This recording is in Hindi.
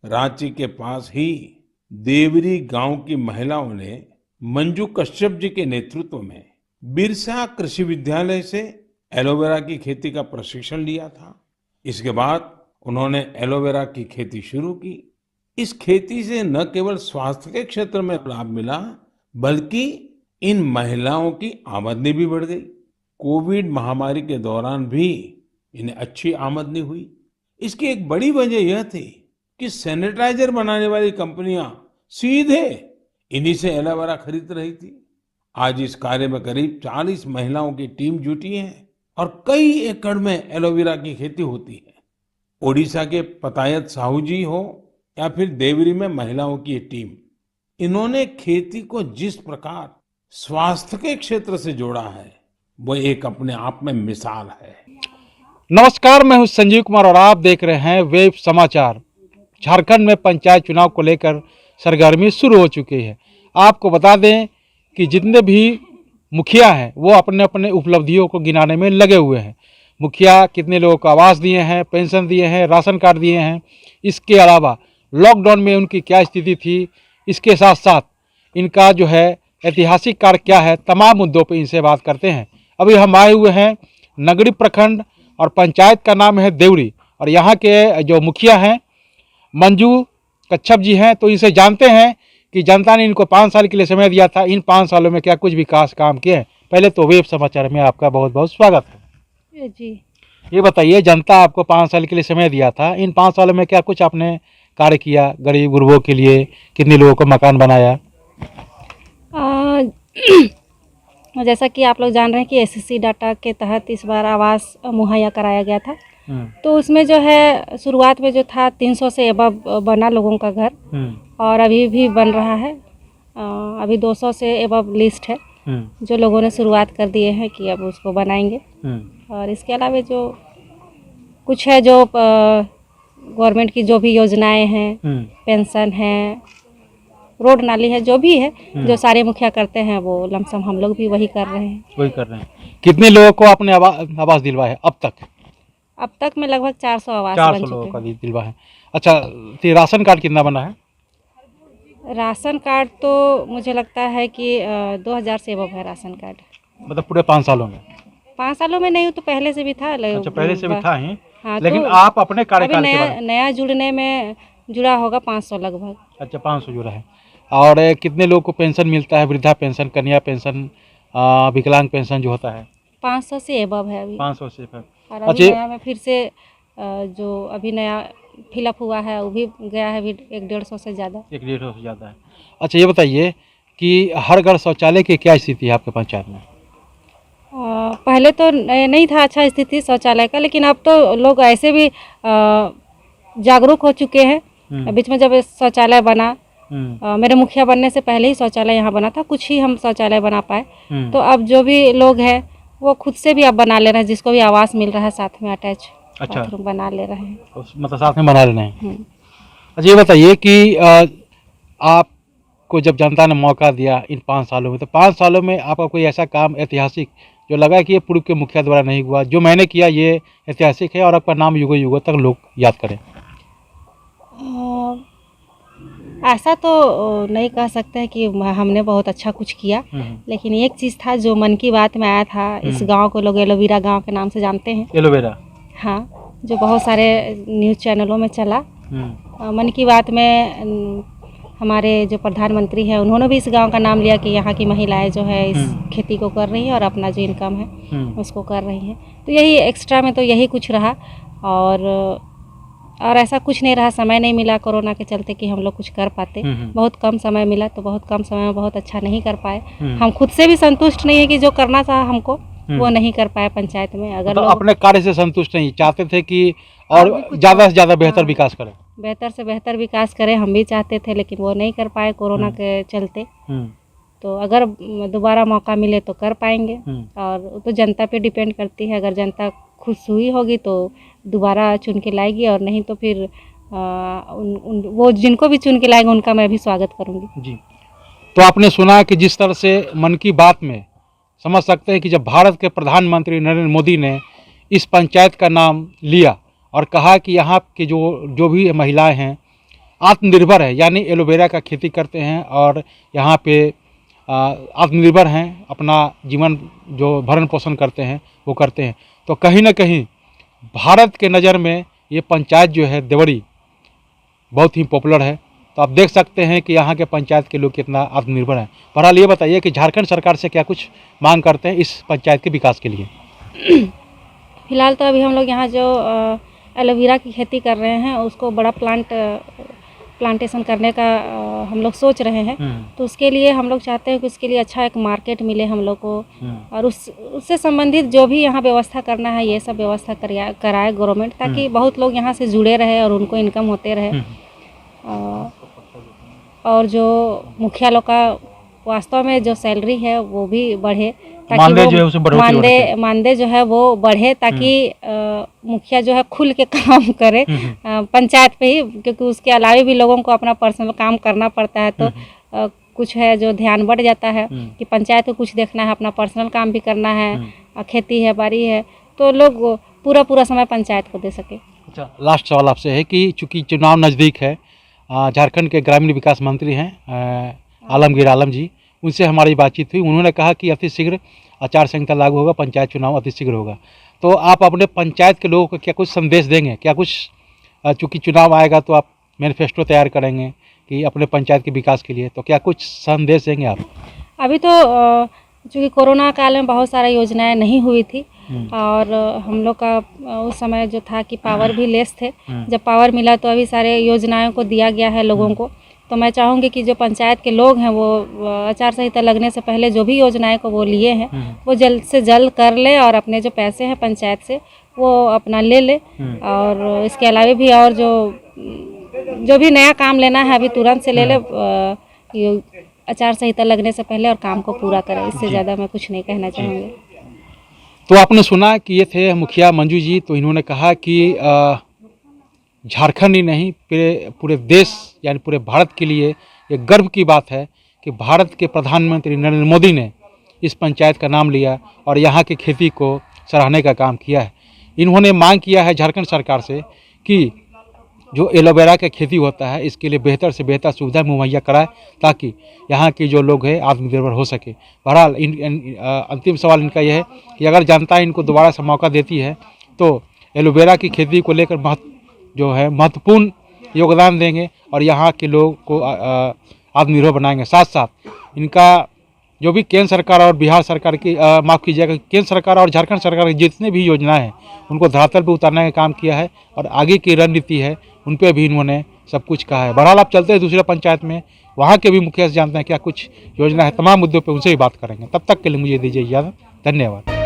रांची के पास ही देवरी गांव की महिलाओं ने मंजू कश्यप जी के नेतृत्व में बिरसा कृषि विद्यालय से एलोवेरा की खेती का प्रशिक्षण लिया था। इसके बाद उन्होंने एलोवेरा की खेती शुरू की। इस खेती से न केवल स्वास्थ्य के क्षेत्र में लाभ मिला, बल्कि इन महिलाओं की आमदनी भी बढ़ गई। कोविड महामारी के दौरान भी इन्हें अच्छी आमदनी हुई। इसकी एक बड़ी वजह यह थी कि सैनिटाइजर बनाने वाली कंपनियां सीधे इन्हीं से एलोवेरा खरीद रही थी। आज इस कार्य में करीब 40 महिलाओं की टीम जुटी है और कई एकड़ में एलोवेरा की खेती होती है। ओडिशा के पतायत साहू जी हो या फिर देवरी में महिलाओं की ये टीम, इन्होंने खेती को जिस प्रकार स्वास्थ्य के क्षेत्र से जोड़ा है, वो एक अपने आप में मिसाल है। नमस्कार, मैं हूं संजीव कुमार और आप देख रहे हैं वेब समाचार। झारखंड में पंचायत चुनाव को लेकर सरगर्मी शुरू हो चुकी है। आपको बता दें कि जितने भी मुखिया हैं वो अपने अपने उपलब्धियों को गिनाने में लगे हुए हैं। मुखिया कितने लोगों को आवास दिए हैं, पेंशन दिए हैं, राशन कार्ड दिए हैं। इसके अलावा लॉकडाउन में उनकी क्या स्थिति थी, इसके साथ साथ इनका जो है ऐतिहासिक कार्य क्या है, तमाम मुद्दों पर इनसे बात करते हैं। अभी हम आए हुए हैं नगड़ी प्रखंड और पंचायत का नाम है देवरी और यहाँ के जो मुखिया हैं मंजू कच्छप जी हैं। तो इनसे जानते हैं कि जनता ने इनको 5 साल के लिए समय दिया था, इन 5 सालों में क्या कुछ विकास काम किए हैं। पहले तो वेब समाचार में आपका बहुत बहुत स्वागत है जी। ये बताइए, जनता आपको 5 साल के लिए समय दिया था, इन 5 सालों में क्या कुछ आपने कार्य किया गरीब गुरबों के लिए? कितने लोगों को मकान बनाया? जैसा कि आप लोग जान रहे हैं कि एसएससी डाटा के तहत इस बार आवास मुहैया कराया गया था। तो उसमें जो है शुरुआत में जो था 300 से अबव बना लोगों का घर और अभी भी बन रहा है। अभी 200 से अबव लिस्ट है जो लोगों ने शुरुआत कर दिए हैं कि अब उसको बनाएंगे। और इसके अलावा जो कुछ है जो गवर्नमेंट की जो भी योजनाएं हैं, पेंशन है, रोड नाली है, जो भी है जो सारे मुखिया करते हैं वो लमसम हम लोग भी वही कर रहे हैं। कितने लोगों को आपने आवास दिलवाया है अब तक? अब तक में लगभग 400 आवास 400 लोगों का दिलवा है। अच्छा, तो राशन कार्ड कितना बना है? राशन कार्ड तो मुझे लगता है कि 2000 से अबव है राशन कार्ड। मतलब पूरे 5 सालों में? 5 सालों में नहीं, तो पहले से भी था। अच्छा, पहले से भी था ही। हाँ, लेकिन तो आप अपने कार्यकाल के बारे में नया जुड़ने में जुड़ा होगा 500 लगभग। अच्छा, 500 जुड़ा है। और कितने लोगों को पेंशन मिलता है? वृद्धा पेंशन, कन्या पेंशन, विकलांग पेंशन जो होता है? 500 से अबव है अभी। 500 से। और अभी नया में फिर से जो अभी नया फिलअप हुआ है वो भी गया है, अभी 150 से ज़्यादा। 150 से ज़्यादा है। अच्छा, ये बताइए कि हर घर शौचालय की क्या स्थिति है आपके पंचायत में? पहले तो नहीं था अच्छा स्थिति शौचालय का, लेकिन अब तो लोग ऐसे भी जागरूक हो चुके हैं। बीच में जब शौचालय बना, मेरे मुखिया बनने से पहले ही शौचालय यहाँ बना था, कुछ ही हम शौचालय बना पाए। तो अब जो भी लोग हैं वो खुद से भी अब बना ले रहे हैं, जिसको भी आवास मिल रहा है साथ में अटैच बाथरूम बना ले रहे हैं। मतलब साथ में बना लेना है। अच्छा, ये बताइए कि आपको जब जनता ने मौका दिया इन 5 सालों में, तो 5 सालों में आपका कोई ऐसा काम ऐतिहासिक जो लगा कि ये पूर्व के मुखिया द्वारा नहीं हुआ, जो मैंने किया ये ऐतिहासिक है और आपका नाम युगों युगों तक लोग याद करें? ऐसा तो नहीं कह सकते कि हमने बहुत अच्छा कुछ किया, लेकिन एक चीज़ था जो मन की बात में आया था। इस गांव को लोग एलोवेरा गांव के नाम से जानते हैं। एलोवेरा? हाँ, जो बहुत सारे न्यूज़ चैनलों में चला। मन की बात में हमारे जो प्रधानमंत्री हैं उन्होंने भी इस गांव का नाम लिया कि यहाँ की महिलाएं जो है इस खेती को कर रही हैं और अपना जो इनकम है उसको कर रही हैं। तो यही एक्स्ट्रा में तो यही कुछ रहा और ऐसा कुछ नहीं रहा। समय नहीं मिला कोरोना के चलते कि हम लोग कुछ कर पाते। बहुत कम समय मिला, तो बहुत कम समय में बहुत अच्छा नहीं कर पाए। हम खुद से भी संतुष्ट नहीं है कि जो करना था हमको वो नहीं कर पाए पंचायत में। अगर तो अपने कार्य से संतुष्ट नहीं, चाहते थे कि और ज़्यादा से ज़्यादा बेहतर विकास करें? बेहतर से बेहतर विकास करें हम भी चाहते थे, लेकिन वो नहीं कर पाए कोरोना के चलते। तो अगर दोबारा मौका मिले तो कर पाएंगे और तो जनता पे डिपेंड करती है। अगर जनता खुश हुई होगी तो दोबारा चुन के लाएगी, और नहीं तो फिर वो जिनको भी चुन के लाएंगे उनका मैं भी स्वागत करूंगी। जी। तो आपने सुना कि जिस तरह से मन की बात में समझ सकते हैं कि जब भारत के प्रधानमंत्री नरेंद्र मोदी ने इस पंचायत का नाम लिया और कहा कि यहाँ की जो भी महिलाएं हैं आत्मनिर्भर है, यानी एलोवेरा का खेती करते हैं और यहाँ पे आत्मनिर्भर हैं, अपना जीवन जो भरण पोषण करते हैं वो करते हैं। तो कहीं ना कहीं भारत के नज़र में ये पंचायत जो है देवरी बहुत ही पॉपुलर है। तो आप देख सकते हैं कि यहाँ के पंचायत के लोग कितना आत्मनिर्भर हैं। बहरहाल ये बताइए कि झारखंड सरकार से क्या कुछ मांग करते हैं इस पंचायत के विकास के लिए? फिलहाल तो अभी हम लोग यहाँ जो एलोवेरा की खेती कर रहे हैं उसको बड़ा प्लांटेशन करने का हम लोग सोच रहे हैं। तो उसके लिए हम लोग चाहते हैं कि उसके लिए अच्छा एक मार्केट मिले हम लोग को, और उससे संबंधित जो भी यहाँ व्यवस्था करना है ये सब व्यवस्था कराए गवर्नमेंट, ताकि बहुत लोग यहाँ से जुड़े रहे और उनको इनकम होते रहे। और जो मुखिया लोग का वास्तव में जो सैलरी है वो भी बढ़े, ताकि मानदेय जो है वो बढ़े, ताकि मुखिया जो है खुल के काम करे पंचायत पे ही, क्योंकि उसके अलावा भी लोगों को अपना पर्सनल काम करना पड़ता है। तो कुछ है जो ध्यान बढ़ जाता है कि पंचायत को कुछ देखना है, अपना पर्सनल काम भी करना है, खेती है, बाड़ी है, तो लोग पूरा समय पंचायत को दे सके। अच्छा, लास्ट सवाल आपसे है कि चूँकि चुनाव नज़दीक है, झारखंड के ग्रामीण विकास मंत्री हैं आलमगीर आलम जी, उनसे हमारी बातचीत हुई। उन्होंने कहा कि अति शीघ्र आचार संहिता लागू होगा, पंचायत चुनाव अति शीघ्र होगा। तो आप अपने पंचायत के लोगों को क्या कुछ संदेश देंगे? क्या कुछ, चूँकि चुनाव आएगा तो आप मैनिफेस्टो तैयार करेंगे कि अपने पंचायत के विकास के लिए, तो क्या कुछ संदेश देंगे आप? अभी तो चूँकि कोरोना काल में बहुत सारी योजनाएं नहीं हुई थी और हम लोग का उस समय जो था कि पावर भी लेस थे। जब पावर मिला तो अभी सारे योजनाओं को दिया गया है लोगों को। तो मैं चाहूँगी कि जो पंचायत के लोग हैं वो आचार संहिता लगने से पहले जो भी योजनाएं को वो लिए हैं वो जल्द से जल्द कर ले, और अपने जो पैसे हैं पंचायत से वो अपना ले ले। और इसके अलावा भी और जो भी नया काम लेना है अभी तुरंत से ले ले, आचार संहिता लगने से पहले, और काम को पूरा करें। इससे ज़्यादा मैं कुछ नहीं कहना चाहूँगी। तो आपने सुना कि ये थे मुखिया मंजू जी। तो इन्होंने कहा कि झारखंड ही नहीं पूरे देश यानी पूरे भारत के लिए एक गर्व की बात है कि भारत के प्रधानमंत्री नरेंद्र मोदी ने इस पंचायत का नाम लिया और यहाँ की खेती को सराहने का काम किया है। इन्होंने मांग किया है झारखंड सरकार से कि जो एलोवेरा का खेती होता है इसके लिए बेहतर से बेहतर सुविधा मुहैया कराए, ताकि यहाँ के जो लोग हैं आत्मनिर्भर हो सके। बहरहाल अंतिम सवाल इनका यह है कि अगर जनता इनको दोबारा से मौका देती है तो एलोवेरा की खेती को लेकर महत्वपूर्ण योगदान देंगे और यहाँ के लोग को आत्मनिर्भर बनाएंगे। साथ साथ इनका जो भी केंद्र सरकार और बिहार सरकार की माफ़ कीजिएगा, केंद्र सरकार और झारखंड सरकार की जितने भी योजनाएं हैं उनको धरातल पर उतारने का काम किया है और आगे की रणनीति है उन पर भी इन्होंने सब कुछ कहा है। बहरहाल आप चलते हैं दूसरे पंचायत में, वहाँ के भी मुखिया से जानते हैं क्या कुछ योजना है। तमाम मुद्दों पर उनसे भी बात करेंगे। तब तक के लिए मुझे दीजिए इजाज़त। धन्यवाद।